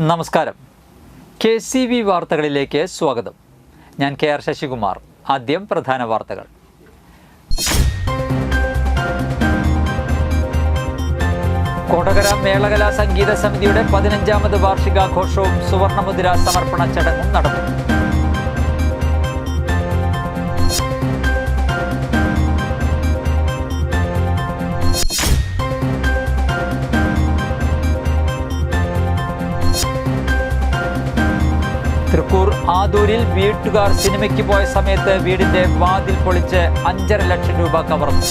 നമസ്കാരം. KCV വാർത്തകളിലേക്ക് സ്വാഗതം. ഞാൻ KR ശശികുമാർ. ആദ്യം പ്രധാന വാർത്തകൾ. കൊടകര മേളകലാ സംഗീത സമിതിയുടെ 15ാമത് വാർഷികാഘോഷവും സുവർണമുദ്ര സമർപ്പണ ചടങ്ങും നടന്നു. തൃക്കൂർ ആദൂരിൽ വീട്ടുകാർ സിനിമയ്ക്ക് പോയ സമയത്ത് വീടിന്റെ വാതിൽ പൊളിച്ച് 5.5 ലക്ഷം രൂപ കവർന്നു.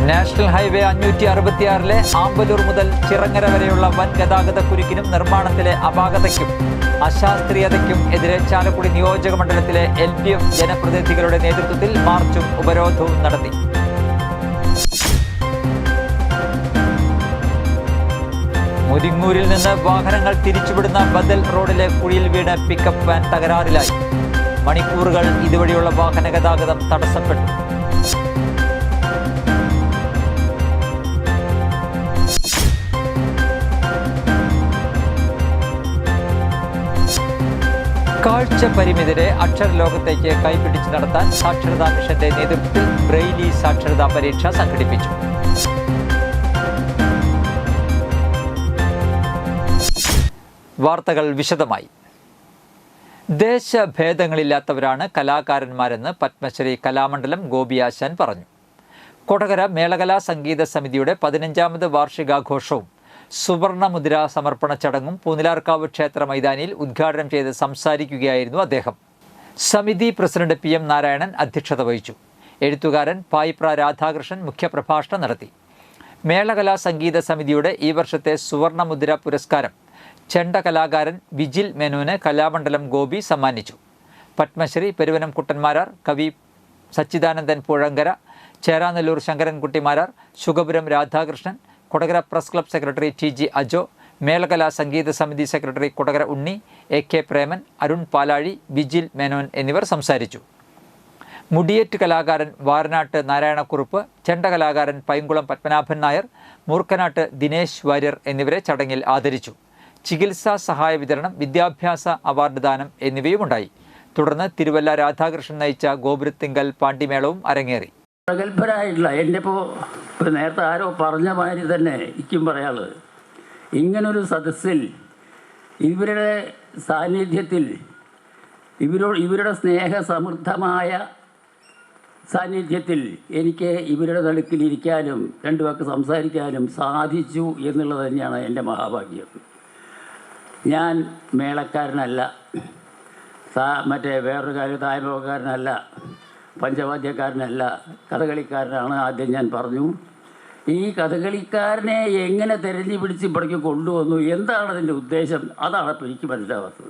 നാഷണൽ ഹൈവേ 566 ആമ്പലൂർ മുതൽ ചിറങ്ങര വരെയുള്ള വൻ ഗതാഗത കുരുക്കിനും നിർമ്മാണത്തിലെ അപാകതയ്ക്കും അശാസ്ത്രീയതയ്ക്കും എതിരെ ചാലക്കുടി നിയോജക മണ്ഡലത്തിലെ LDF ജനപ്രതിനിധികളുടെ നേതൃത്വത്തിൽ മാർച്ചും ഉപരോധവും നടത്തി. മുരിങ്ങൂരിൽ നിന്ന് വാഹനങ്ങൾ തിരിച്ചുവിടുന്ന ബദൽ റോഡിലെ കുഴിയിൽ വീണ് പിക്കപ്പ് വാൻ തകരാറിലായി. മണിക്കൂറുകൾ ഇതുവഴിയുള്ള വാഹന ഗതാഗതം തടസ്സപ്പെട്ടു. കാഴ്ച പരിമിതരെ അക്ഷരലോകത്തേക്ക് കൈപിടിച്ച് നടത്താൻ സാക്ഷരതാ മിഷന്റെ നേതൃത്വത്തിൽ ബ്രെയിലി സാക്ഷരതാ പരീക്ഷ സംഘടിപ്പിച്ചു. വാർത്തകൾ വിശദമായി. ദേശഭേദങ്ങളില്ലാത്തവരാണ് കലാകാരന്മാരെന്ന് പത്മശ്രീ കലാമണ്ഡലം ഗോപിയാശാൻ പറഞ്ഞു. കൊടകര മേളകലാ സംഗീത സമിതിയുടെ 15ാമത് വാർഷികാഘോഷവും സുവർണമുദ്ര സമർപ്പണ ചടങ്ങും പൂനിലാർക്കാവ് ക്ഷേത്ര മൈതാനിയിൽ ഉദ്ഘാടനം ചെയ്ത് സംസാരിക്കുകയായിരുന്നു അദ്ദേഹം. സമിതി പ്രസിഡന്റ് PM നാരായണൻ അധ്യക്ഷത വഹിച്ചു. എഴുത്തുകാരൻ പായിപ്ര രാധാകൃഷ്ണൻ മുഖ്യപ്രഭാഷണം നടത്തി. മേളകലാ സംഗീത സമിതിയുടെ ഈ വർഷത്തെ സുവർണമുദ്ര പുരസ്കാരം ചെണ്ട കലാകാരൻ വിജിൽ മേനോന് കലാമണ്ഡലം ഗോപി സമ്മാനിച്ചു. പത്മശ്രീ പെരുവനം കുട്ടന്മാരാർ, കവി Sachidanandan Puzhankara, Cheranallur Sankarankutty Marar, Sukapuram Radhakrishnan, Kodakara press club secretary TG Ajo, Melakala Sangeetha Samithi secretary Kodakara Unni, AK Preman, Arun Palazhi, Vijil Menon എന്നിവർ സംസാരിച്ചു. മുടിയേറ്റ് കലാകാരൻ വാരനാട്ട് നാരായണക്കുറുപ്പ്, ചെണ്ട കലാകാരൻ പൈങ്കുളം പത്മനാഭൻ നായർ, മൂർക്കനാട്ട് ദിനേശ് വാര്യർ എന്നിവരെ ചടങ്ങിൽ ആദരിച്ചു. ചികിത്സാ സഹായ വിതരണം, വിദ്യാഭ്യാസ അവാർഡ് ദാനം എന്നിവയുമുണ്ടായി. തുടർന്ന് തിരുവല്ല രാധാകൃഷ്ണൻ നയിച്ച ഗോപുരത്തിങ്കൽ പാണ്ടിമേളവും അരങ്ങേറി. പ്രഗത്ഭരായിട്ടുള്ള എൻ്റെ ഇപ്പോൾ നേരത്തെ ആരോ പറഞ്ഞ മാതിരി തന്നെ എനിക്കും പറയാനുള്ളത്, ഇങ്ങനൊരു സദസ്സിൽ ഇവരുടെ സാന്നിധ്യത്തിൽ ഇവരുടെ സ്നേഹസമൃദ്ധമായ സാന്നിധ്യത്തിൽ എനിക്ക് ഇവരുടെ നടുക്കിലിരിക്കാനും രണ്ടു വാക്ക് സംസാരിക്കാനും സാധിച്ചു എന്നുള്ളത് തന്നെയാണ് എൻ്റെ മഹാഭാഗ്യം. ഞാൻ മേളക്കാരനല്ല, മറ്റേ വേറൊരു കാര്യം തായ്മക്കാരനല്ല, പഞ്ചവാദ്യക്കാരനല്ല, കഥകളിക്കാരനാണ്. ആദ്യം ഞാൻ പറഞ്ഞു, ഈ കഥകളിക്കാരനെ എങ്ങനെ തിരഞ്ഞു പിടിച്ച് ഇവിടേക്ക് കൊണ്ടുവന്നു, എന്താണ് അതിൻ്റെ ഉദ്ദേശം, അതാണ് ഇപ്പോൾ എനിക്ക് മനസ്സിലാവാത്തത്.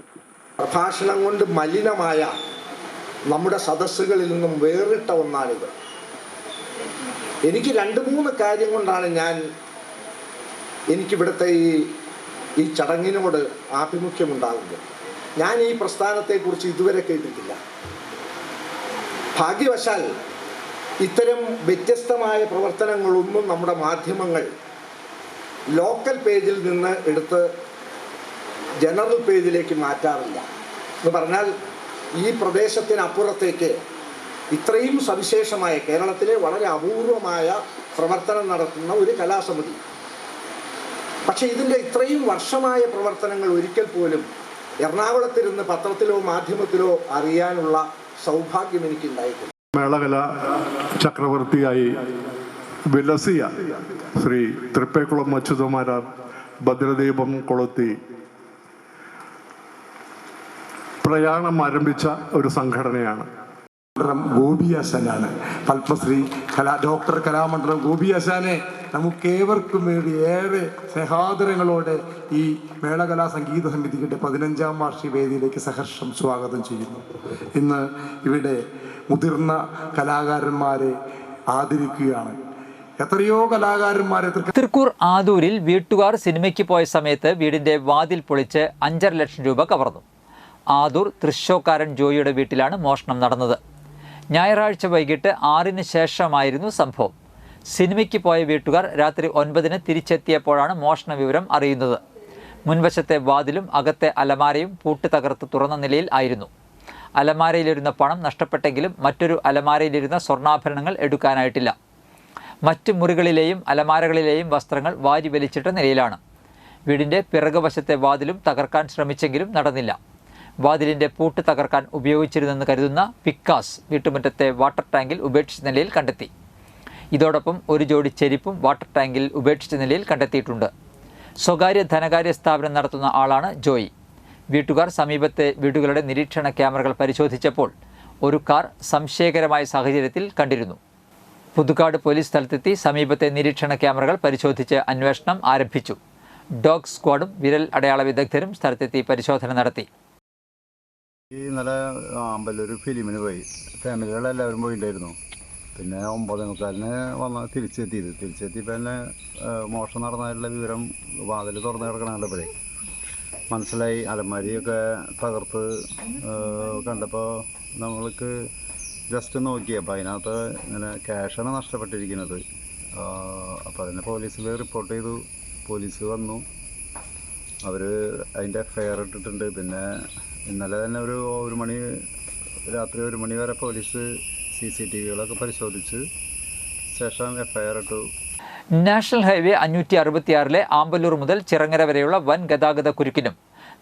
പ്രഭാഷണം കൊണ്ട് മലിനമായ നമ്മുടെ സദസ്സുകളിൽ നിന്നും വേറിട്ട ഒന്നാണിത്. എനിക്ക് 2-3 കാര്യം കൊണ്ടാണ് എനിക്കിവിടുത്തെ ഈ ചടങ്ങിനോട് ആഭിമുഖ്യമുണ്ടാകുന്നത്. ഞാൻ ഈ പ്രസ്ഥാനത്തെക്കുറിച്ച് ഇതുവരെ കേട്ടിട്ടില്ല. ഭാഗ്യവശാൽ ഇത്തരം വ്യത്യസ്തമായ പ്രവർത്തനങ്ങളൊന്നും നമ്മുടെ മാധ്യമങ്ങൾ ലോക്കൽ പേജിൽ നിന്ന് എടുത്ത് ജനറൽ പേജിലേക്ക് മാറ്റാറില്ല. എന്ന് പറഞ്ഞാൽ ഈ പ്രദേശത്തിനപ്പുറത്തേക്ക് ഇത്രയും സവിശേഷമായ കേരളത്തിലെ വളരെ അപൂർവമായ പ്രവർത്തനം നടത്തുന്ന ഒരു കലാസമിതി, പക്ഷേ ഇതിൻ്റെ ഇത്രയും വർഷമായ പ്രവർത്തനങ്ങൾ ഒരിക്കൽ പോലും എറണാകുളത്തിരുന്ന് പത്രത്തിലോ മാധ്യമത്തിലോ അറിയാനുള്ള സൗഭാഗ്യം എനിക്കുണ്ടായിട്ടില്ല. മേളകല ചക്രവർത്തിയായി വിലസിയ ശ്രീ തൃപ്പേക്കുളം അച്യുതമാരാർ ഭദ്രദീപം കൊളുത്തി പ്രയാണം ആരംഭിച്ച ഒരു സംഘടനയാണ് ഗോപിയാശാനാണ്. പത്മശ്രീ ഡോക്ടർ കലാമണ്ഡലം ഗോപിയാശാനെ നമുക്കേവർക്കും വേണ്ടി ഏറെ സ്നേഹാദരങ്ങളോടെ ഈ മേളകലാ സംഗീത സമിതിയുടെ 15ാം വാർഷിക വേദിയിലേക്ക് സഹർഷം സ്വാഗതം ചെയ്യുന്നു. ഇന്ന് ഇവിടെ മുതിർന്ന കലാകാരന്മാരെ ആദരിക്കുകയാണ്. എത്രയോ കലാകാരന്മാരെ. തൃക്കൂർ ആദൂരിൽ വീട്ടുകാർ സിനിമയ്ക്ക് പോയ സമയത്ത് വീടിന്റെ വാതിൽ പൊളിച്ച് 5.5 ലക്ഷം രൂപ കവർന്നു. ആദൂർ തൃശ്ശോക്കാരൻ ജോയിയുടെ വീട്ടിലാണ് മോഷണം നടന്നത്. ഞായറാഴ്ച വൈകിട്ട് 6-ന് ശേഷമായിരുന്നു സംഭവം. സിനിമയ്ക്ക് പോയ വീട്ടുകാർ രാത്രി 9-ന് തിരിച്ചെത്തിയപ്പോഴാണ് മോഷണ വിവരം അറിയുന്നത്. മുൻവശത്തെ വാതിലും അകത്തെ അലമാരയും പൂട്ട് തകർത്ത് തുറന്ന നിലയിൽ ആയിരുന്നു. അലമാരയിലിരുന്ന പണം നഷ്ടപ്പെട്ടെങ്കിലും മറ്റൊരു അലമാരയിലിരുന്ന സ്വർണ്ണാഭരണങ്ങൾ എടുക്കാനായിട്ടില്ല. മറ്റ് മുറികളിലെയും അലമാരകളിലെയും വസ്ത്രങ്ങൾ വാരി വലിച്ചിട്ട നിലയിലാണ്. വീടിൻ്റെ പിറകുവശത്തെ വാതിലും തകർക്കാൻ ശ്രമിച്ചെങ്കിലും നടന്നില്ല. വാതിലിൻ്റെ പൂട്ട് തകർക്കാൻ ഉപയോഗിച്ചിരുന്നെന്ന് കരുതുന്ന പിക്കാസ് വീട്ടുമുറ്റത്തെ വാട്ടർ ടാങ്കിൽ ഉപേക്ഷിച്ച നിലയിൽ കണ്ടെത്തി. ഇതോടൊപ്പം ഒരു ജോഡി ചെരിപ്പും വാട്ടർ ടാങ്കിൽ ഉപേക്ഷിച്ച നിലയിൽ കണ്ടെത്തിയിട്ടുണ്ട്. സ്വകാര്യ ധനകാര്യ സ്ഥാപനം നടത്തുന്ന ആളാണ് ജോയി. വീട്ടുകാർ സമീപത്തെ വീടുകളുടെ നിരീക്ഷണ ക്യാമറകൾ പരിശോധിച്ചപ്പോൾ ഒരു കാർ സംശയകരമായ സാഹചര്യത്തിൽ കണ്ടിരുന്നു. പുതുക്കാട് പോലീസ് സ്ഥലത്തെത്തി സമീപത്തെ നിരീക്ഷണ ക്യാമറകൾ പരിശോധിച്ച് അന്വേഷണം ആരംഭിച്ചു. ഡോഗ് സ്ക്വാഡും വിരൽ അടയാള വിദഗ്ധരും സ്ഥലത്തെത്തി പരിശോധന നടത്തി. ഇന്നലെ അമ്പലൂർ ഫിലിമിന് പോയി. ഫാമിലികളെല്ലാവരും പോയിട്ടുണ്ടായിരുന്നു. പിന്നെ 9:45 വന്ന് തിരിച്ചെത്തിയപ്പോൾ തന്നെ മോഷണം നടന്നതിലുള്ള വിവരം വാതിൽ തുറന്ന് കിടക്കണപ്പോഴേ മനസ്സിലായി. അലമാരിയൊക്കെ തകർത്ത് കണ്ടപ്പോൾ നമ്മൾക്ക് ജസ്റ്റ് നോക്കിയപ്പോൾ അതിനകത്ത് ഇങ്ങനെ ക്യാഷാണ് നഷ്ടപ്പെട്ടിരിക്കുന്നത്. അപ്പോൾ അതിനെ പോലീസിൽ റിപ്പോർട്ട് ചെയ്തു. പോലീസ് വന്നു. അവർ അതിൻ്റെ എഫ്ഐആർ ഇട്ടിട്ടുണ്ട്. പിന്നെ ഇന്നലെ തന്നെ രാത്രി 1 മണി വരെ പോലീസ് CCTVകളൊക്കെ പരിശോധിച്ച് ശേഷം എഫ്ഐആർ ഇട്ടു. നാഷണൽ ഹൈവേ 566 ആമ്പല്ലൂർ മുതൽ ചിറങ്ങര വരെയുള്ള വൻ ഗതാഗത കുരുക്കിനും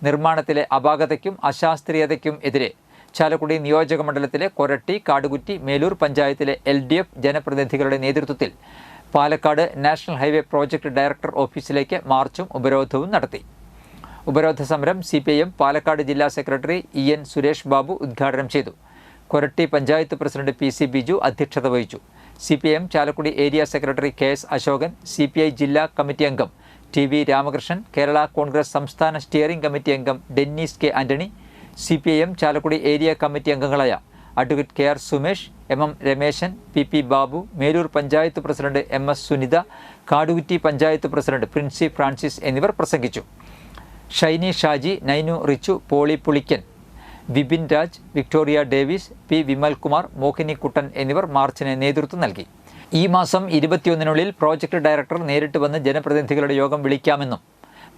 നിർമ്മാണത്തിലെ അപാകതയ്ക്കും അശാസ്ത്രീയതയ്ക്കും എതിരെ ചാലക്കുടി നിയോജക മണ്ഡലത്തിലെ കൊരട്ടി, കാടുകുറ്റി, മേലൂർ പഞ്ചായത്തിലെ LDF ജനപ്രതിനിധികളുടെ നേതൃത്വത്തിൽ Palakkad national highway project director ഓഫീസിലേക്ക് മാർച്ചും ഉപരോധവും നടത്തി. ഉപരോധ സമരം CPIM പാലക്കാട് ജില്ലാ സെക്രട്ടറി EN സുരേഷ് ബാബു ഉദ്ഘാടനം ചെയ്തു. കൊരട്ടി പഞ്ചായത്ത് പ്രസിഡന്റ് PC ബിജു അധ്യക്ഷത വഹിച്ചു. CPIM Chalakudy area secretary KS Ashokan, CPI ജില്ലാ കമ്മിറ്റി അംഗം TV രാമകൃഷ്ണൻ, കേരള കോൺഗ്രസ് സംസ്ഥാന സ്റ്റിയറിംഗ് കമ്മിറ്റി അംഗം Dennis K Antony, CPIM Chalakudy area committee അംഗങ്ങളായ advocate KR Sumesh, MM Rameshan, PP Babu, Melur panchayat president MS Sunitha, Kadukutty panchayat president Princy Francis എന്നിവർ പ്രസംഗിച്ചു. Shiny Shaji, Nainu Richu, Poly Pulikkan, Vipin Raj, Victoria Davis, P Vimalkumar, Mohini കുട്ടൻ എന്നിവർ മാർച്ചിന് നേതൃത്വം നൽകി. ഈ മാസം 21-നുള്ളിൽ പ്രോജക്ട് ഡയറക്ടർ നേരിട്ട് വന്ന് ജനപ്രതിനിധികളുടെ യോഗം വിളിക്കാമെന്നും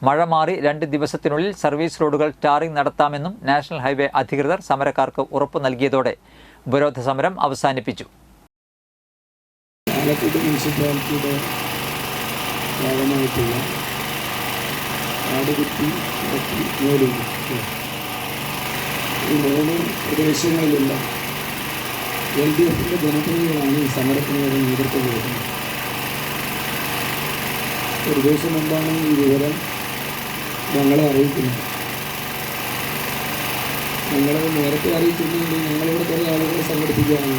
മഴ മാറി 2 ദിവസത്തിനുള്ളിൽ സർവീസ് റോഡുകൾ ടാറിംഗ് നടത്താമെന്നും നാഷണൽ ഹൈവേ അധികൃതർ സമരക്കാർക്ക് ഉറപ്പു നൽകിയതോടെ ഉപരോധ സമരം അവസാനിപ്പിച്ചു. പാലക്കാട് മുനിസിപ്പാലിറ്റിയുടെ ഭാഗമായിട്ടുള്ള കാടുകുറ്റി, മേലൂർ ഈ 3 പ്രദേശങ്ങളിലുള്ള LDFിൻ്റെ ജനപ്രതിനിധികളാണ് ഈ സമരത്തിന് വേണ്ടി നേതൃത്വം കൊടുക്കുന്നത്. ഒരു ദിവസം മുമ്പാണ് ഈ വിവരം ഞങ്ങളെ അറിയിക്കുന്നത്. ഞങ്ങളത് നേരത്തെ അറിയിച്ചിട്ടുണ്ടെങ്കിൽ ഞങ്ങളിവിടെ കുറേ ആളുകളെ സംഘടിപ്പിക്കുകയാണ്.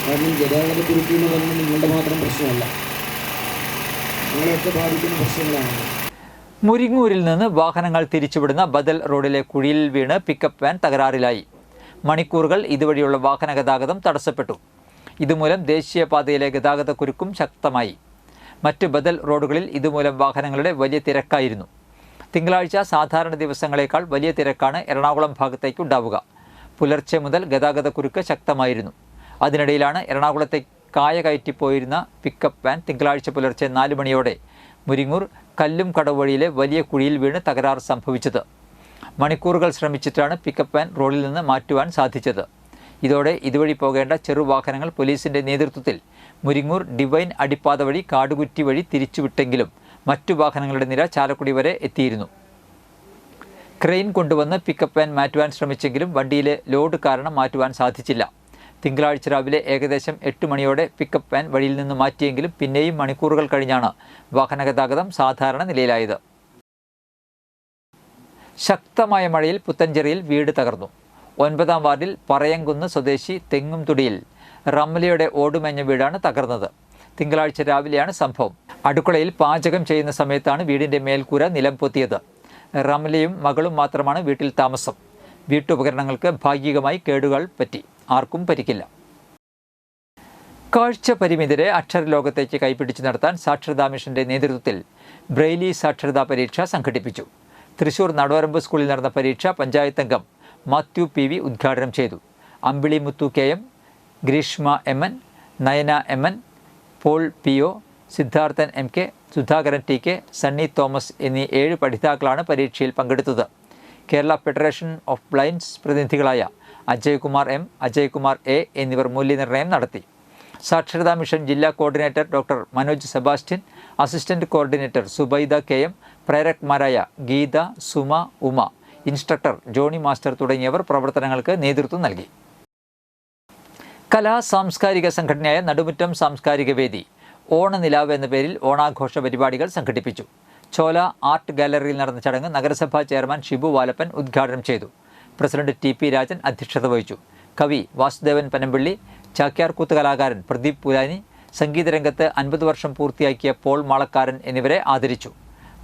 കാരണം ഗതാഗത കുരുക്ക് എന്ന് പറയുന്നത് നിങ്ങളുടെ മാത്രം പ്രശ്നമല്ല, ഞങ്ങളെയൊക്കെ ബാധിക്കുന്ന പ്രശ്നങ്ങളാണ്. മുരിങ്ങൂരിൽ നിന്ന് വാഹനങ്ങൾ തിരിച്ചുവിടുന്ന ബദൽ റോഡിലെ കുഴിയിൽ വീണ് പിക്കപ്പ് വാൻ തകരാറിലായി. മണിക്കൂറുകൾ ഇതുവഴിയുള്ള വാഹന ഗതാഗതം തടസ്സപ്പെട്ടു. ഇതുമൂലം ദേശീയപാതയിലെ ഗതാഗത കുരുക്കും ശക്തമായി. മറ്റ് ബദൽ റോഡുകളിൽ ഇതുമൂലം വാഹനങ്ങളുടെ വലിയ തിരക്കായിരുന്നു. തിങ്കളാഴ്ച സാധാരണ ദിവസങ്ങളേക്കാൾ വലിയ തിരക്കാണ് എറണാകുളം ഭാഗത്തേക്ക് ഉണ്ടാവുക. പുലർച്ചെ മുതൽ ഗതാഗത കുരുക്ക് ശക്തമായിരുന്നു. അതിനിടയിലാണ് എറണാകുളത്തെ കായ കയറ്റിപ്പോയിരുന്ന പിക്കപ്പ് വാൻ തിങ്കളാഴ്ച പുലർച്ചെ 4 മണിയോടെ മുരിങ്ങൂർ കല്ലും കടവ് വഴിയിലെ വലിയ കുഴിയിൽ വീണ് തകരാർ സംഭവിച്ചത്. മണിക്കൂറുകൾ ശ്രമിച്ചിട്ടാണ് പിക്കപ്പ് വാൻ റോഡിൽ നിന്ന് മാറ്റുവാൻ സാധിച്ചത്. ഇതോടെ ഇതുവഴി പോകേണ്ട ചെറുവാഹനങ്ങൾ പോലീസിൻ്റെ നേതൃത്വത്തിൽ മുരിങ്ങൂർ ഡിവൈൻ അടിപ്പാത വഴി കാടുകുറ്റി വഴി തിരിച്ചുവിട്ടെങ്കിലും മറ്റു വാഹനങ്ങളുടെ നിര ചാലക്കുടി വരെ എത്തിയിരുന്നു. ക്രെയിൻ കൊണ്ടുവന്ന് പിക്കപ്പ് വാൻ മാറ്റുവാൻ ശ്രമിച്ചെങ്കിലും വണ്ടിയിലെ ലോഡ് കാരണം മാറ്റുവാൻ സാധിച്ചില്ല. തിങ്കളാഴ്ച രാവിലെ ഏകദേശം 8 മണിയോടെ പിക്കപ്പ് വാൻ വഴിയിൽ നിന്ന് മാറ്റിയെങ്കിലും പിന്നെയും മണിക്കൂറുകൾ കഴിഞ്ഞാണ് വാഹനഗതാഗതം സാധാരണ നിലയിലായത്. ശക്തമായ മഴയിൽ പുത്തഞ്ചേരിയിൽ വീട് തകർന്നു. 9-ാം വാർഡിൽ പറയംകുന്ന് സ്വദേശി തെങ്ങുംതുടിയിൽ റംലയുടെ ഓടുമേഞ്ഞ വീടാണ് തകർന്നത്. തിങ്കളാഴ്ച രാവിലെയാണ് സംഭവം. അടുക്കളയിൽ പാചകം ചെയ്യുന്ന സമയത്താണ് വീടിൻ്റെ മേൽക്കൂര നിലം പൊത്തിയത്. റംലയും മകളും മാത്രമാണ് വീട്ടിൽ താമസം. വീട്ടുപകരണങ്ങൾക്ക് ഭാഗികമായി കേടുകൾ പറ്റി. ആർക്കും പരിക്കില്ല. കാഴ്ച പരിമിതരെ അക്ഷരലോകത്തേക്ക് കൈപിടിച്ച് നടത്താൻ സാക്ഷരതാ മിഷന്റെ നേതൃത്വത്തിൽ ബ്രെയിലി സാക്ഷരതാ പരീക്ഷ സംഘടിപ്പിച്ചു. തൃശൂർ നടവരമ്പ് സ്കൂളിൽ നടന്ന പരീക്ഷ പഞ്ചായത്ത് അംഗം മാത്യു PV ഉദ്ഘാടനം ചെയ്തു. Ambili Muthu KM, Greeshma MN, Nayana MN, Paul PO, Siddharthan M.K, Sudhakaran T.K, Sunny Thomas എന്നീ 7 പഠിതാക്കളാണ് പരീക്ഷയിൽ പങ്കെടുത്തത്. കേരള ഫെഡറേഷൻ ഓഫ് ബ്ലൈൻഡ്സ് പ്രതിനിധികളായ അജയ്കുമാർ M, അജയ്കുമാർ A എന്നിവർ മൂല്യനിർണ്ണയം നടത്തി. സാക്ഷരതാ മിഷൻ ജില്ലാ coordinator doctor Manoj Sebastian, assistant coordinator Zubaida KM, പ്രേരക്മാരായ Geetha, Suma, Uma, instructor Johnny master തുടങ്ങിയവർ പ്രവർത്തനങ്ങൾക്ക് നേതൃത്വം നൽകി. കലാ സാംസ്കാരിക സംഘടനയായ നടുമുറ്റം സാംസ്കാരിക വേദി ഓണനിലാവ് എന്ന പേരിൽ ഓണാഘോഷ പരിപാടികൾ സംഘടിപ്പിച്ചു. ചോല ആർട്ട് ഗാലറിയിൽ നടന്ന ചടങ്ങ് നഗരസഭാ ചെയർമാൻ ഷിബു വാലപ്പൻ ഉദ്ഘാടനം ചെയ്തു. പ്രസിഡന്റ് TP രാജൻ അധ്യക്ഷത വഹിച്ചു. കവി വാസുദേവൻ പനമ്പള്ളി, ചാക്യാർകൂത്ത് കലാകാരൻ പ്രദീപ് പുലാനി, സംഗീതരംഗത്ത് 50 വർഷം പൂർത്തിയാക്കിയ പോൾ മാളക്കാരൻ എന്നിവരെ ആദരിച്ചു.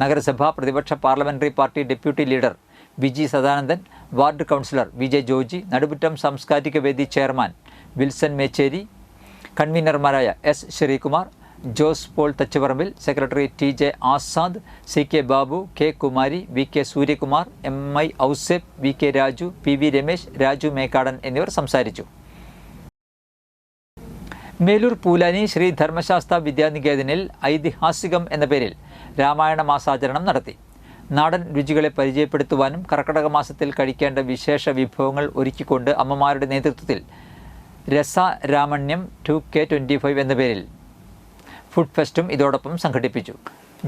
നഗരസഭ പ്രതിപക്ഷ parliamentary party deputy leader Viji Sadanandan, ward councillor Vijay Georgy, Nadumuttam സാംസ്കാരിക വേദി ചെയർമാൻ വിൽസൺ മേച്ചേരി, കൺവീനർമാരായ S. Sreekumar, Jose Paul Thachuparambil, secretary TJ Azad, CK Babu, K. Kumari, VK Suryakumar, MI Ouseph, VK Raju, PV Ramesh, Raju Mekkadan എന്നിവർ സംസാരിച്ചു. മേലൂർ പൂലാനി ശ്രീ ധർമ്മശാസ്ത്ര വിദ്യാനികേതനിൽ ഐതിഹാസികം എന്ന പേരിൽ രാമായണ മാസാചരണം നടത്തി. നാടൻ രുചികളെ പരിചയപ്പെടുത്തുവാനും കർക്കടക മാസത്തിൽ കഴിക്കേണ്ട വിശേഷ വിഭവങ്ങൾ ഒരുക്കിക്കൊണ്ട് അമ്മമാരുടെ നേതൃത്വത്തിൽ രസരാമണ്യം 2K25 എന്ന പേരിൽ ഫുഡ് ഫെസ്റ്റും ഇതോടൊപ്പം സംഘടിപ്പിച്ചു.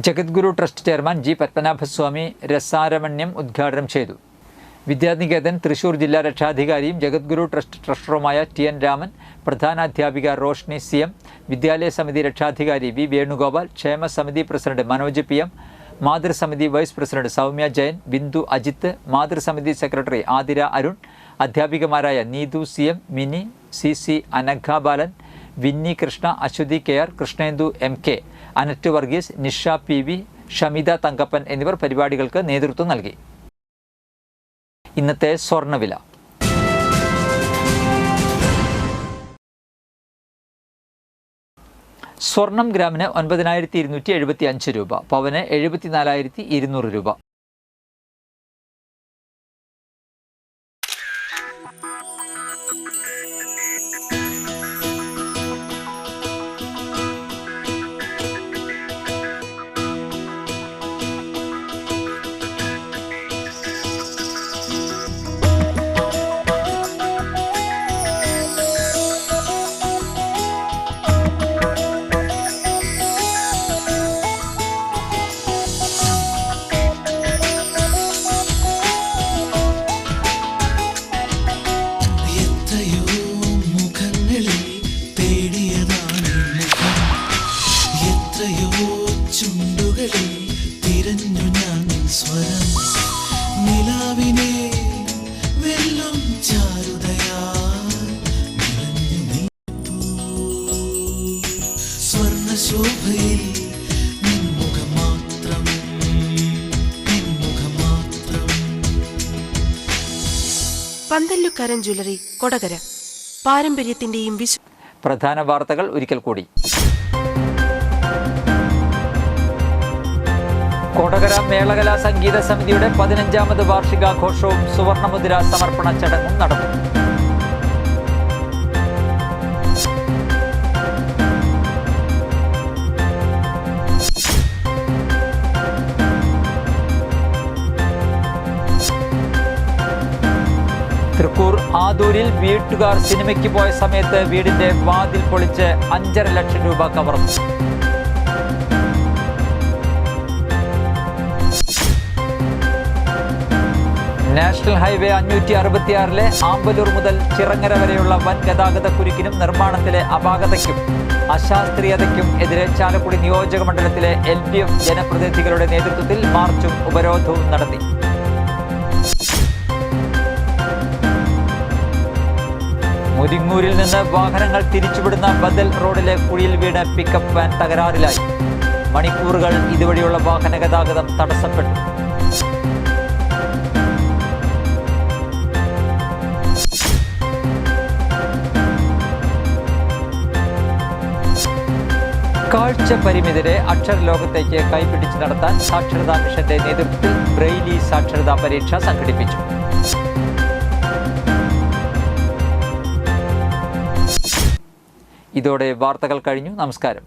Jagadguru trust chairman G. Padmanabhaswamy രസാരമണ്യം ഉദ്ഘാടനം ചെയ്തു. വിദ്യാനികേതൻ തൃശൂർ ജില്ലാ രക്ഷാധികാരിയും ജഗദ്ഗുരു ട്രസ്റ്റ് ട്രഷററുമായ TN രാമൻ, പ്രധാനാധ്യാപിക റോഷ്നി CM, വിദ്യാലയ സമിതി രക്ഷാധികാരി V. വേണുഗോപാൽ, ക്ഷേമ സമിതി പ്രസിഡന്റ് മനോജ് PM, മാതൃസമിതി വൈസ് പ്രസിഡന്റ് സൗമ്യ ജയൻ, ബിന്ദു അജിത്ത്, മാതൃസമിതി സെക്രട്ടറി ആതിര അരുൺ, അധ്യാപികമാരായ Neethu CM, Mini, CC Anagha Balan, Winnie Krishna, Aswathi KR, Krishnendu MK, Annette Varghese, Nisha PV, Shamitha Thankappan എന്നിവർ പരിപാടികൾക്ക് നേതൃത്വം നൽകി. ഇന്നത്തെ സ്വർണ്ണവില. സ്വർണം ഗ്രാമിന് 9275 രൂപ, പവന് 74,200 രൂപ. പന്തല്ലുക്കാരൻ ജ്വല്ലറി, കൊടകര. പാരമ്പര്യത്തിന്റെയും പ്രധാന വാർത്തകൾ ഒരിക്കൽ കൂടി. കൊടകര മേളകലാ സംഗീത സമിതിയുടെ 15ാമത് വാർഷികാഘോഷവും സുവർണമുദ്ര സമർപ്പണ ചടങ്ങും നടന്നു. തൃക്കൂർ ആദൂരിൽ വീട്ടുകാർ സിനിമയ്ക്ക് പോയ സമയത്ത് വീടിന്റെ വാതിൽ പൊളിച്ച് 5.5 ലക്ഷം രൂപ കവർന്നു. നാഷണൽ ഹൈവേ 566 ആമ്പലൂർ മുതൽ ചിറങ്ങര വരെയുള്ള വൻ ഗതാഗത കുരുക്കിനും നിർമ്മാണത്തിലെ അപാകതയ്ക്കും അശാസ്ത്രീയതയ്ക്കും എതിരെ ചാലക്കുടി നിയോജക മണ്ഡലത്തിലെ LDF ജനപ്രതിനിധികളുടെ നേതൃത്വത്തിൽ മാർച്ചും ഉപരോധവും നടത്തി. മുരിങ്ങൂരിൽ നിന്ന് വാഹനങ്ങൾ തിരിച്ചുവിടുന്ന ബദൽ റോഡിലെ കുഴിയിൽ വീണ് പിക്കപ്പ് വാൻ തകരാറിലായി. മണിക്കൂറുകൾ ഇതുവഴിയുള്ള വാഹന ഗതാഗതം തടസ്സപ്പെട്ടു. കാഴ്ച പരിമിതരെ അക്ഷരലോകത്തേക്ക് കൈപിടിച്ച് നടത്താൻ സാക്ഷരതാ മിഷന്റെ നേതൃത്വത്തിൽ ബ്രെയിലി സാക്ഷരതാ പരീക്ഷ സംഘടിപ്പിച്ചു. ഇതോടെ വാർത്തകൾ കഴിഞ്ഞു. നമസ്കാരം.